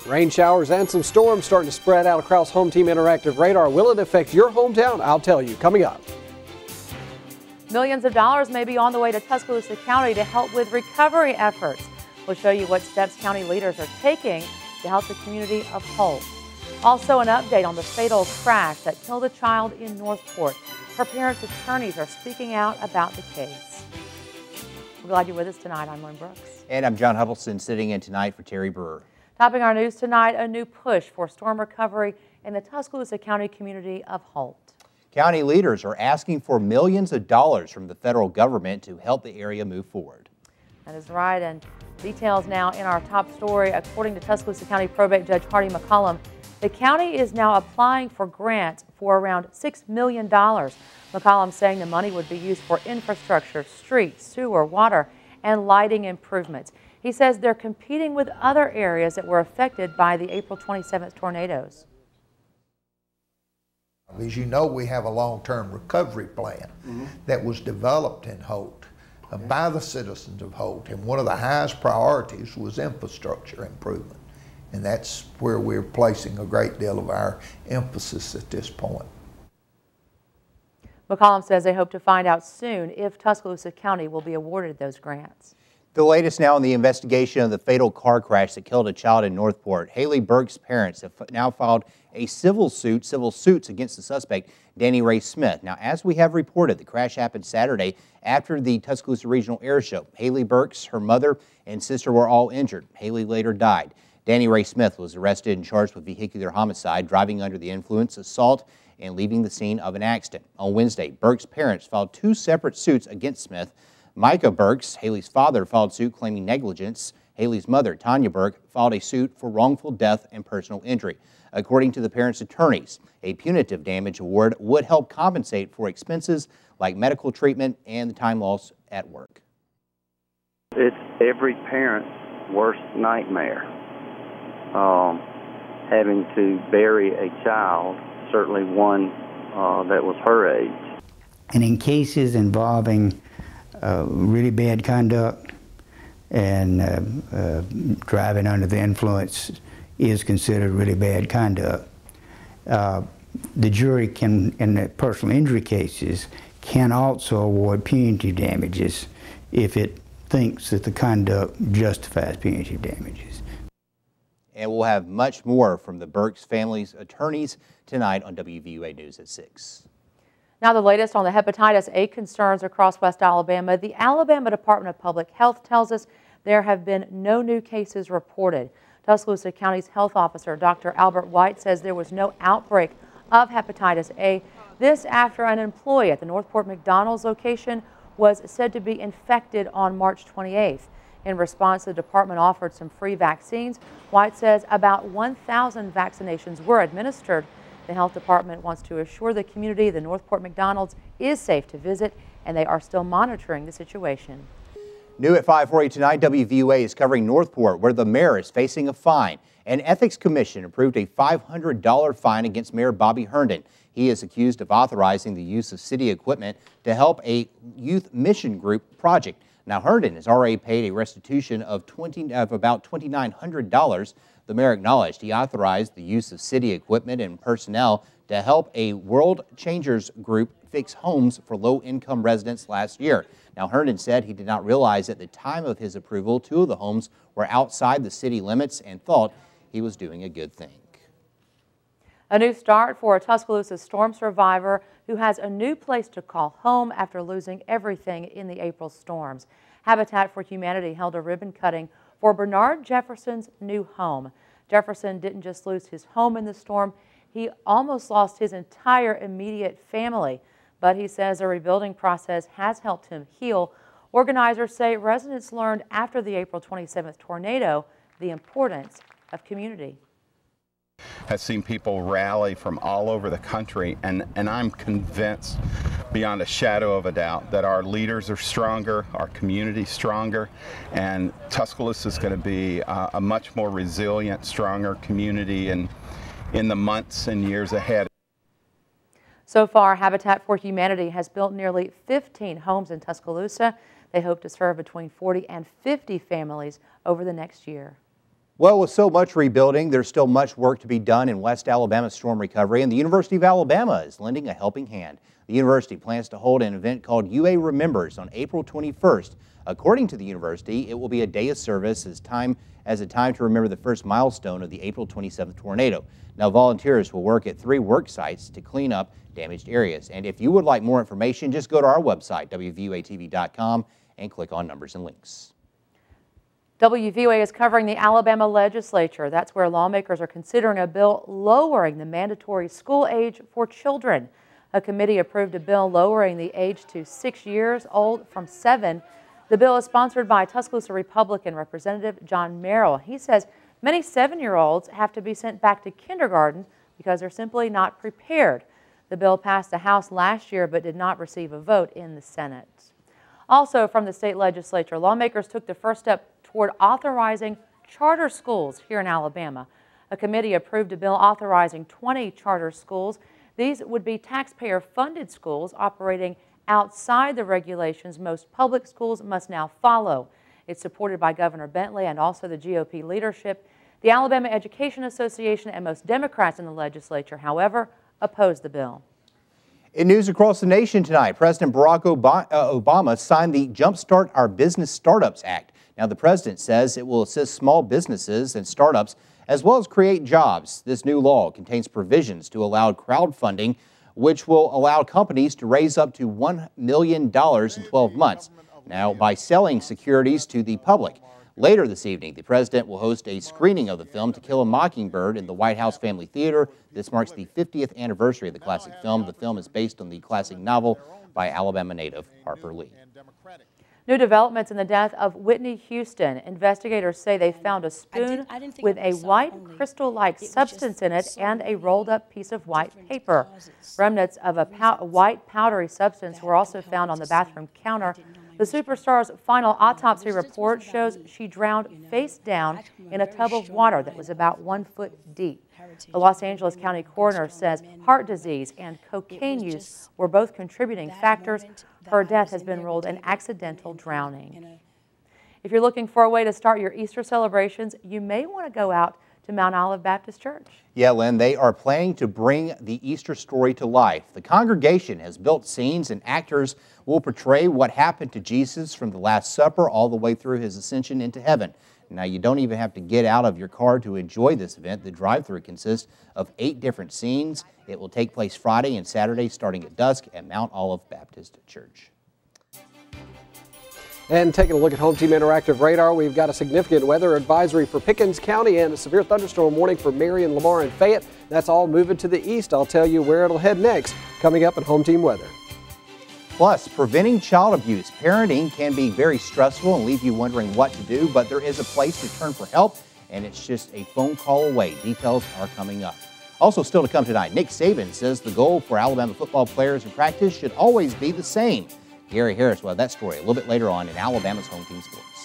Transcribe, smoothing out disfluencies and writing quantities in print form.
Rain showers and some storms starting to spread out across Home Team Interactive radar. Will it affect your hometown? I'll tell you coming up. Millions of dollars may be on the way to Tuscaloosa County to help with recovery efforts. We'll show you what steps county leaders are taking to help the community of Holt. Also an update on the fatal crash that killed a child in Northport. Her parents' attorneys are speaking out about the case. We're glad you're with us tonight. I'm Lynn Brooks. And I'm John Huddleston, sitting in tonight for Terry Brewer. Topping our news tonight, a new push for storm recovery in the Tuscaloosa County community of Holt. County leaders are asking for millions of dollars from the federal government to help the area move forward. That is right, and details now in our top story. According to Tuscaloosa County Probate Judge Hardy McCollum, the county is now applying for grants for around $6 million. McCollum saying the money would be used for infrastructure, streets, sewer, water, and lighting improvements. He says they're competing with other areas that were affected by the April 27th tornadoes. As you know, we have a long-term recovery plan that was developed in Holt by the citizens of Holt, and one of the highest priorities was infrastructure improvement, and that's where we're placing a great deal of our emphasis at this point. McCollum says they hope to find out soon if Tuscaloosa County will be awarded those grants. The latest now in the investigation of the fatal car crash that killed a child in Northport. Haley Burkes' parents have now filed a civil suits against the suspect, Danny Ray Smith. Now, as we have reported, the crash happened Saturday after the Tuscaloosa Regional Air Show. Haley Burkes, her mother, and sister were all injured. Haley later died. Danny Ray Smith was arrested and charged with vehicular homicide, driving under the influence, assault, and leaving the scene of an accident. On Wednesday, Burkes' parents filed two separate suits against Smith. Micah Burkes, Haley's father, filed suit claiming negligence. Haley's mother, Tanya Burke, filed a suit for wrongful death and personal injury. According to the parents' attorneys, a punitive damage award would help compensate for expenses like medical treatment and the time lost at work. It's every parent's worst nightmare, having to bury a child, certainly one that was her age. And in cases involving really bad conduct and driving under the influence is considered really bad conduct. The jury can, in the personal injury cases, can also award punitive damages if it thinks that the conduct justifies punitive damages. And we'll have much more from the Burkes family's attorneys tonight on WVUa News at 6. Now the latest on the hepatitis A concerns across West Alabama. The Alabama Department of Public Health tells us there have been no new cases reported. Tuscaloosa County's health officer, Dr. Albert White, says there was no outbreak of hepatitis A. This after an employee at the Northport McDonald's location was said to be infected on March 28th. In response, the department offered some free vaccines. White says about 1,000 vaccinations were administered. The health department wants to assure the community the Northport McDonald's is safe to visit, and they are still monitoring the situation. New at 5:40 tonight, WVUA is covering Northport, where the mayor is facing a fine. An ethics commission approved a $500 fine against Mayor Bobby Herndon. He is accused of authorizing the use of city equipment to help a youth mission group project. Now, Herndon has already paid a restitution of about $2,900. The mayor acknowledged he authorized the use of city equipment and personnel to help a World Changers group fix homes for low-income residents last year. Now, Herndon said he did not realize at the time of his approval 2 of the homes were outside the city limits and thought he was doing a good thing. A new start for a Tuscaloosa storm survivor who has a new place to call home after losing everything in the April storms. Habitat for Humanity held a ribbon cutting for Bernard Jefferson's new home. Jefferson didn't just lose his home in the storm, he almost lost his entire immediate family. But he says the rebuilding process has helped him heal. Organizers say residents learned after the April 27th tornado the importance of community. I've seen people rally from all over the country, and I'm convinced beyond a shadow of a doubt that our leaders are stronger, our community's stronger, and Tuscaloosa is going to be a much more resilient, stronger community in the months and years ahead. So far, Habitat for Humanity has built nearly 15 homes in Tuscaloosa. They hope to serve between 40 and 50 families over the next year. Well, with so much rebuilding, there's still much work to be done in West Alabama storm recovery, and the University of Alabama is lending a helping hand. The university plans to hold an event called UA Remembers on April 21st. According to the university, it will be a day of service as a time to remember the first milestone of the April 27th tornado. Now, volunteers will work at 3 work sites to clean up damaged areas. And if you would like more information, just go to our website, WVUATV.com, and click on Numbers and Links. WVUa is covering the Alabama legislature. That's where lawmakers are considering a bill lowering the mandatory school age for children. A committee approved a bill lowering the age to 6 years old from 7. The bill is sponsored by Tuscaloosa Republican Representative John Merrill. He says many 7-year-olds have to be sent back to kindergarten because they're simply not prepared. The bill passed the House last year but did not receive a vote in the Senate. Also from the state legislature, lawmakers took the first step toward authorizing charter schools here in Alabama. A committee approved a bill authorizing 20 charter schools. These would be taxpayer-funded schools operating outside the regulations most public schools must now follow. It's supported by Governor Bentley and also the GOP leadership. The Alabama Education Association and most Democrats in the legislature, however, opposed the bill. In news across the nation tonight, President Barack Obama signed the Jumpstart Our Business Startups Act. Now, the president says it will assist small businesses and startups as well as create jobs. This new law contains provisions to allow crowdfunding, which will allow companies to raise up to $1 million in 12 months. Now, by selling securities to the public. Later this evening, the president will host a screening of the film To Kill a Mockingbird in the White House Family Theater. This marks the 50th anniversary of the classic film. The film is based on the classic novel by Alabama native Harper Lee. New developments in the death of Whitney Houston. Investigators say they found a spoon with a white crystal-like substance in it and a rolled-up piece of white paper. Remnants of a white powdery substance were also found on the bathroom counter. The superstar's final autopsy report shows she drowned face down in a tub of water that was about 1 foot deep. The Los Angeles County coroner says heart disease and cocaine use were both contributing factors. Her death has been ruled an accidental drowning. If you're looking for a way to start your Easter celebrations, you may want to go out to Mount Olive Baptist Church. Yeah, Lynn, they are planning to bring the Easter story to life. The congregation has built scenes and actors will portray what happened to Jesus from the Last Supper all the way through his ascension into heaven. Now, you don't even have to get out of your car to enjoy this event. The drive-through consists of 8 different scenes. It will take place Friday and Saturday starting at dusk at Mount Olive Baptist Church. And taking a look at Home Team Interactive Radar, we've got a significant weather advisory for Pickens County and a severe thunderstorm warning for Marion, Lamar, and Fayette. That's all moving to the east. I'll tell you where it'll head next, coming up in Home Team Weather. Plus, preventing child abuse. Parenting can be very stressful and leave you wondering what to do, but there is a place to turn for help, and it's just a phone call away. Details are coming up. Also still to come tonight, Nick Saban says the goal for Alabama football players in practice should always be the same. Gary Harris will have that story a little bit later on in Alabama's Home Team Sports.